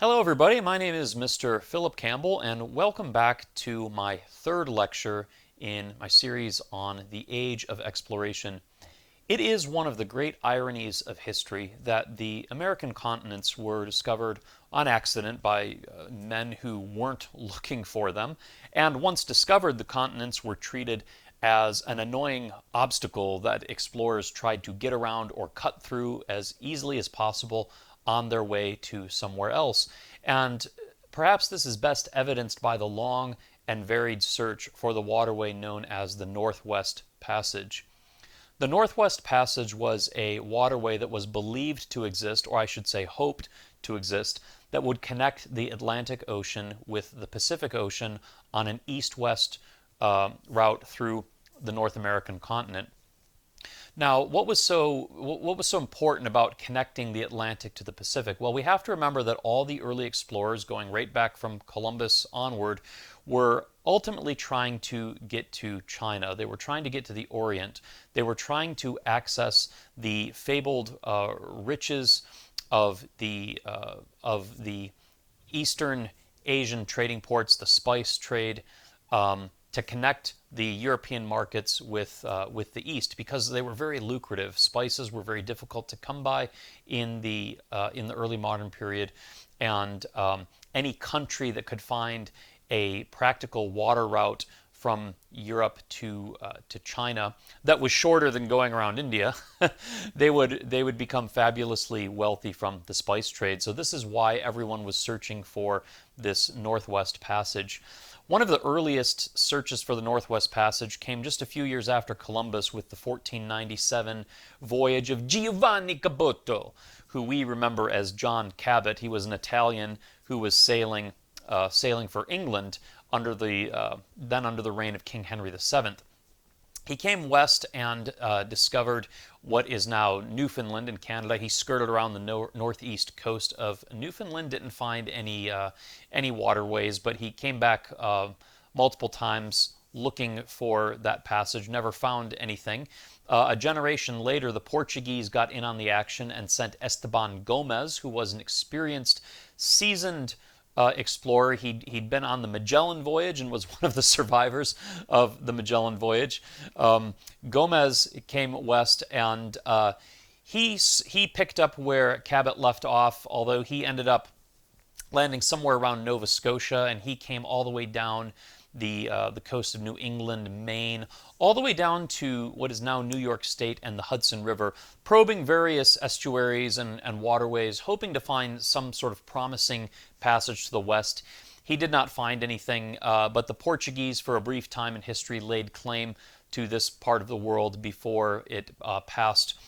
Hello everybody, my name is Mr. Philip Campbell and welcome back to my third lecture in my series on the age of exploration. It is one of the great ironies of history that the American continents were discovered on accident by men who weren't looking for them, and once discovered, the continents were treated as an annoying obstacle that explorers tried to get around or cut through as easily as possible on their way to somewhere else. And perhaps this is best evidenced by the long and varied search for the waterway known as the Northwest Passage. The Northwest Passage was a waterway that was believed to exist, or I should say hoped to exist, that would connect the Atlantic Ocean with the Pacific Ocean on an east-west route through the North American continent. Now, what was so important about connecting the Atlantic to the Pacific? Well, we have to remember that all the early explorers, going right back from Columbus onward, were ultimately trying to get to China. They were trying to get to the Orient. They were trying to access the fabled riches of the Eastern Asian trading ports, the spice trade, to connect the European markets with the East because they were very lucrative. Spices were very difficult to come by in the early modern period, and any country that could find a practical water route from Europe to China that was shorter than going around India, they would become fabulously wealthy from the spice trade. So this is why everyone was searching for this Northwest Passage. One of the earliest searches for the Northwest Passage came just a few years after Columbus with the 1497 voyage of Giovanni Caboto, who we remember as John Cabot. He was an Italian who was sailing for England under the reign of King Henry VII. He came west and discovered what is now Newfoundland in Canada. He skirted around the northeast coast of Newfoundland, didn't find any waterways, but he came back multiple times looking for that passage, never found anything. A generation later, the Portuguese got in on the action and sent Esteban Gomes, who was an experienced, seasoned explorer. He'd been on the Magellan voyage and was one of the survivors of the Magellan voyage. Gomes came west and he picked up where Cabot left off, although he ended up landing somewhere around Nova Scotia, and he came all the way down the coast of New England, Maine, all the way down to what is now New York State and the Hudson River, probing various estuaries and waterways, hoping to find some sort of promising passage to the west. He did not find anything, but the Portuguese, for a brief time in history, laid claim to this part of the world before it passed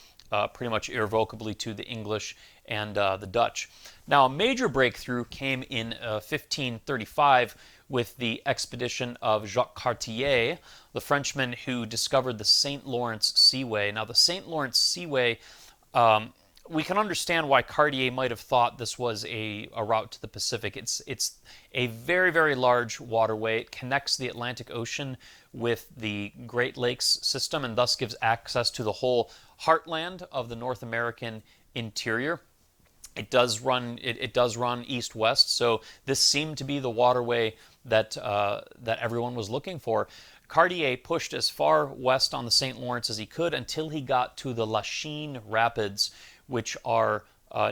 pretty much irrevocably to the English and the Dutch. Now, a major breakthrough came in 1535 with the expedition of Jacques Cartier, the Frenchman who discovered the St. Lawrence Seaway. Now, the St. Lawrence Seaway, we can understand why Cartier might have thought this was a route to the Pacific. It's a very, very large waterway. It connects the Atlantic Ocean with the Great Lakes system and thus gives access to the whole heartland of the North American interior. It does run east-west, so this seemed to be the waterway that everyone was looking for. Cartier pushed as far west on the St. Lawrence as he could until he got to the Lachine Rapids, which are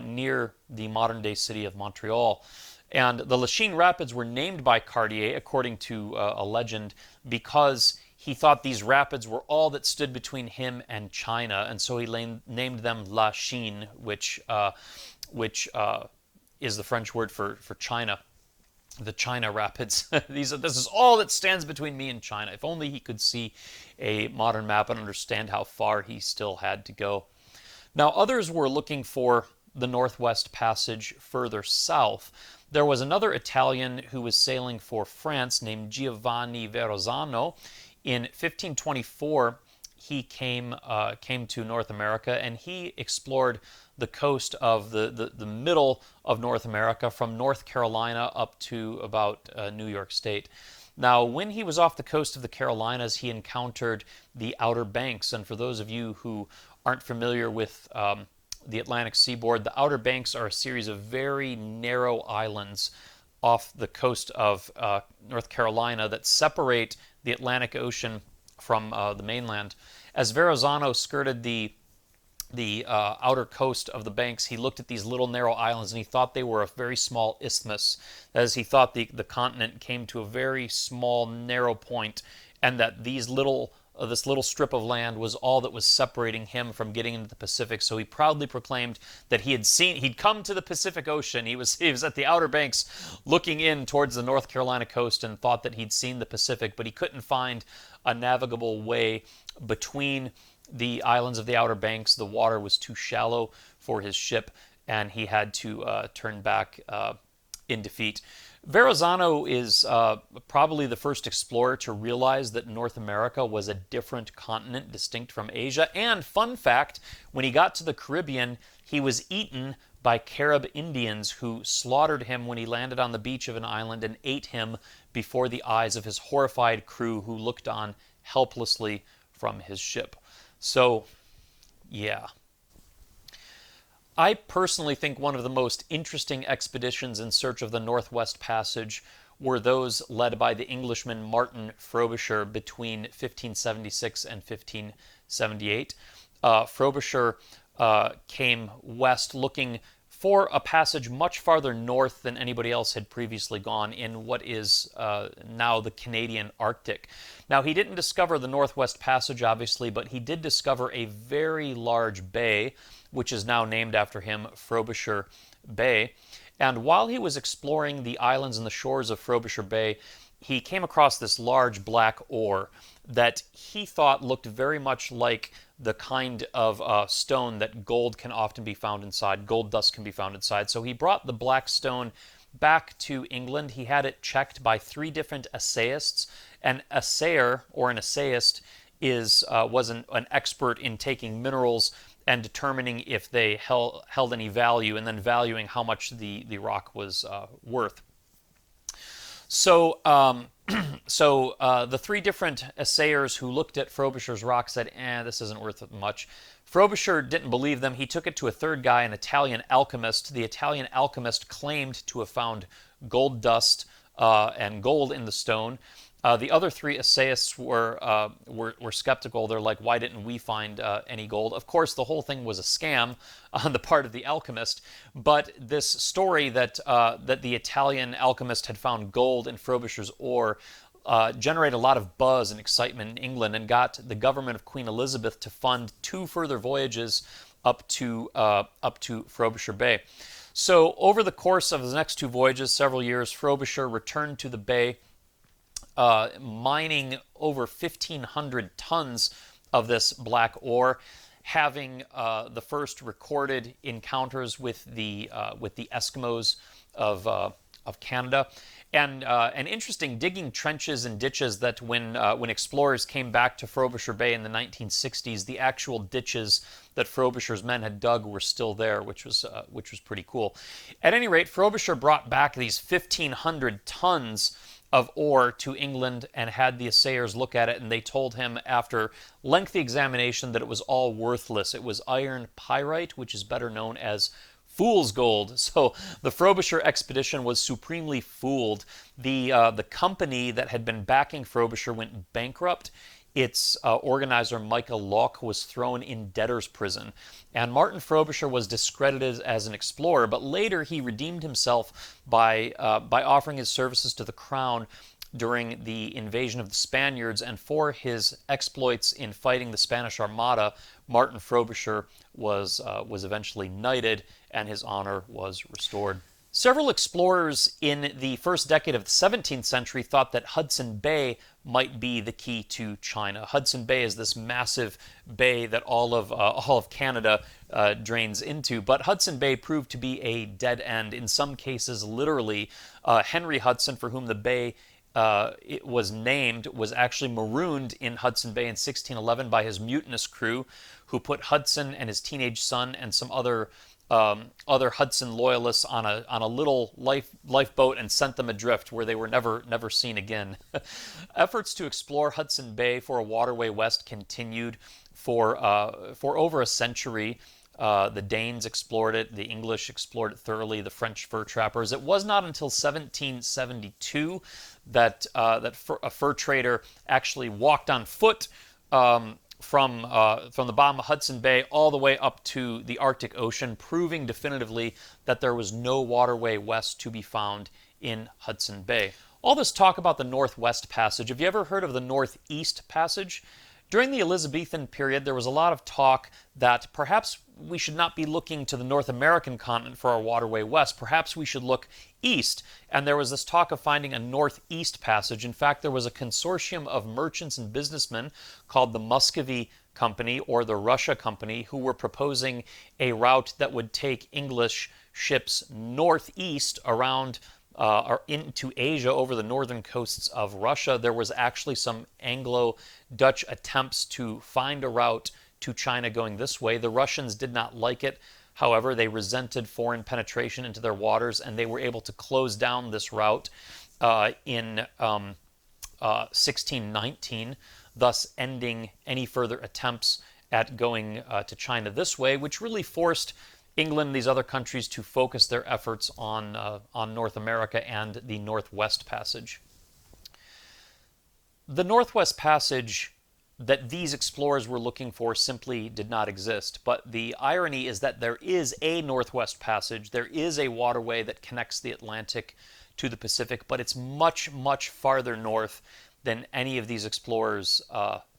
near the modern-day city of Montreal. And the Lachine Rapids were named by Cartier, according to a legend, because he thought these rapids were all that stood between him and China, and so he named them La Chine, which is the French word for China. The China Rapids. This is all that stands between me and China. If only he could see a modern map and understand how far he still had to go. Now, others were looking for the Northwest Passage further south. There was another Italian who was sailing for France named Giovanni Verrazzano. In 1524, he came to North America, and he explored the coast of the middle of North America from North Carolina up to about New York State. Now, when he was off the coast of the Carolinas, he encountered the Outer Banks, and for those of you who aren't familiar with the Atlantic seaboard. The Outer Banks are a series of very narrow islands off the coast of North Carolina that separate the Atlantic Ocean from the mainland. As Verrazzano skirted the outer coast of the Banks, he looked at these little narrow islands and he thought they were a very small isthmus, as he thought the continent came to a very small, narrow point, and that this little strip of land was all that was separating him from getting into the Pacific. So he proudly proclaimed that he'd come to the Pacific Ocean. He was at the Outer Banks looking in towards the North Carolina coast and thought that he'd seen the Pacific, but he couldn't find a navigable way between the islands of the Outer Banks. The water was too shallow for his ship, and he had to turn back in defeat. Verrazzano is probably the first explorer to realize that North America was a different continent distinct from Asia. And fun fact, when he got to the Caribbean, he was eaten by Carib Indians who slaughtered him when he landed on the beach of an island and ate him before the eyes of his horrified crew, who looked on helplessly from his ship. So, yeah. I personally think one of the most interesting expeditions in search of the Northwest Passage were those led by the Englishman Martin Frobisher between 1576 and 1578. Frobisher came west looking for a passage much farther north than anybody else had previously gone in what is now the Canadian Arctic. Now, he didn't discover the Northwest Passage, obviously, but he did discover a very large bay, which is now named after him, Frobisher Bay. And while he was exploring the islands and the shores of Frobisher Bay, he came across this large black ore that he thought looked very much like the kind of stone that gold can often be found inside. Gold dust can be found inside. So he brought the black stone back to England. He had it checked by 3 different assayists. An assayer, or an assayist, was an expert in taking minerals and determining if they held any value, and then valuing how much the rock was worth. So, the 3 different assayers who looked at Frobisher's rock said, this isn't worth much. Frobisher didn't believe them. He took it to a third guy, an Italian alchemist. The Italian alchemist claimed to have found gold dust and gold in the stone. The other 3 assayists were skeptical. They're like, why didn't we find any gold? Of course, the whole thing was a scam on the part of the alchemist. But this story that the Italian alchemist had found gold in Frobisher's ore generated a lot of buzz and excitement in England, and got the government of Queen Elizabeth to fund 2 further voyages up to Frobisher Bay. So over the course of the next 2 voyages, several years, Frobisher returned to the bay, mining over 1,500 tons of this black ore, having the first recorded encounters with the Eskimos of Canada, and interesting, digging trenches and ditches that when explorers came back to Frobisher Bay in the 1960s, the actual ditches that Frobisher's men had dug were still there, which was pretty cool. At any rate, Frobisher brought back these 1,500 tons of ore to England and had the assayers look at it, and they told him after lengthy examination that it was all worthless. It was iron pyrite, which is better known as fool's gold. So the Frobisher expedition was supremely fooled. The company that had been backing Frobisher went bankrupt. Its organizer, Michael Locke, was thrown in debtor's prison. And Martin Frobisher was discredited as an explorer, but later he redeemed himself by offering his services to the crown during the invasion of the Spaniards, and for his exploits in fighting the Spanish Armada, Martin Frobisher was eventually knighted, and his honor was restored. Several explorers in the first decade of the 17th century thought that Hudson Bay might be the key to China. Hudson Bay is this massive bay that all of Canada drains into, but Hudson Bay proved to be a dead end, in some cases literally. Henry Hudson, for whom the bay it was named, was actually marooned in Hudson Bay in 1611 by his mutinous crew, who put Hudson and his teenage son and some other Hudson loyalists on a little lifeboat and sent them adrift, where they were never seen again. Efforts to explore Hudson Bay for a waterway west continued for over a century. The Danes explored it. The English explored it thoroughly. The French fur trappers. It was not until 1772 that a fur trader actually walked on foot from the bottom of Hudson Bay all the way up to the Arctic Ocean, proving definitively that there was no waterway west to be found in Hudson Bay. All this talk about the Northwest Passage. Have you ever heard of the Northeast Passage? During the Elizabethan period, there was a lot of talk that perhaps we should not be looking to the North American continent for our waterway west. Perhaps we should look east. And there was this talk of finding a Northeast Passage. In fact, there was a consortium of merchants and businessmen called the Muscovy Company or the Russia Company who were proposing a route that would take English ships northeast around or into Asia over the northern coasts of Russia. There was actually some Anglo-Dutch attempts to find a route to China going this way. The Russians did not like it. However, they resented foreign penetration into their waters, and they were able to close down this route in 1619, thus ending any further attempts at going to China this way, which really forced England and these other countries to focus their efforts on North America and the Northwest Passage. The Northwest Passage that these explorers were looking for simply did not exist. But the irony is that there is a Northwest Passage. There is a waterway that connects the Atlantic to the Pacific, but it's much, much farther north than any of these explorers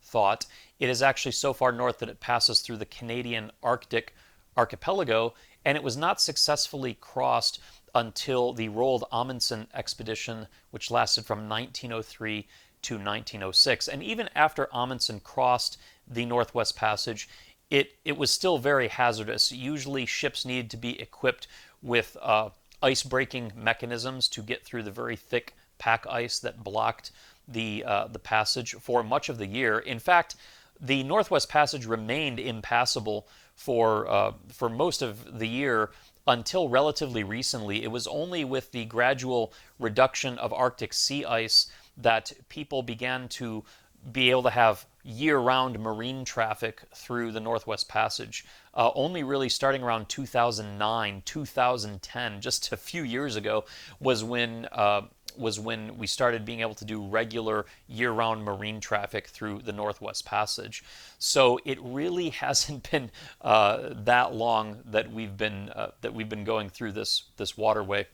thought. It is actually so far north that it passes through the Canadian Arctic archipelago, and it was not successfully crossed until the Roald Amundsen expedition, which lasted from 1903 to 1906. And even after Amundsen crossed the Northwest Passage, it was still very hazardous. Usually ships needed to be equipped with ice-breaking mechanisms to get through the very thick pack ice that blocked the passage for much of the year. In fact, the Northwest Passage remained impassable for most of the year until relatively recently. It was only with the gradual reduction of Arctic sea ice that people began to be able to have year-round marine traffic through the Northwest Passage. Only really starting around 2009, 2010, just a few years ago, was when we started being able to do regular year-round marine traffic through the Northwest Passage. So it really hasn't been that long that we've been going through this waterway.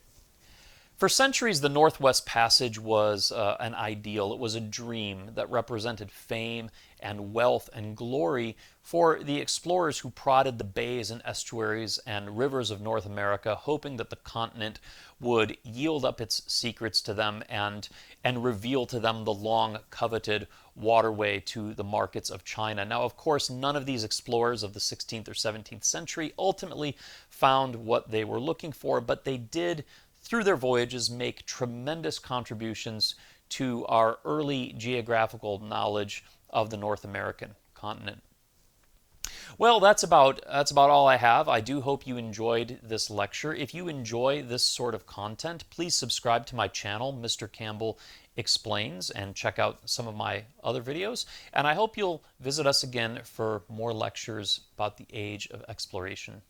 For centuries, the Northwest Passage was an ideal. It was a dream that represented fame and wealth and glory for the explorers who prodded the bays and estuaries and rivers of North America, hoping that the continent would yield up its secrets to them and reveal to them the long coveted waterway to the markets of China. Now, of course, none of these explorers of the 16th or 17th century ultimately found what they were looking for, but they did, through their voyages, make tremendous contributions to our early geographical knowledge of the North American continent. Well, that's about all I have. I do hope you enjoyed this lecture. If you enjoy this sort of content, please subscribe to my channel, Mr. Campbell Explains, and check out some of my other videos. And I hope you'll visit us again for more lectures about the age of exploration.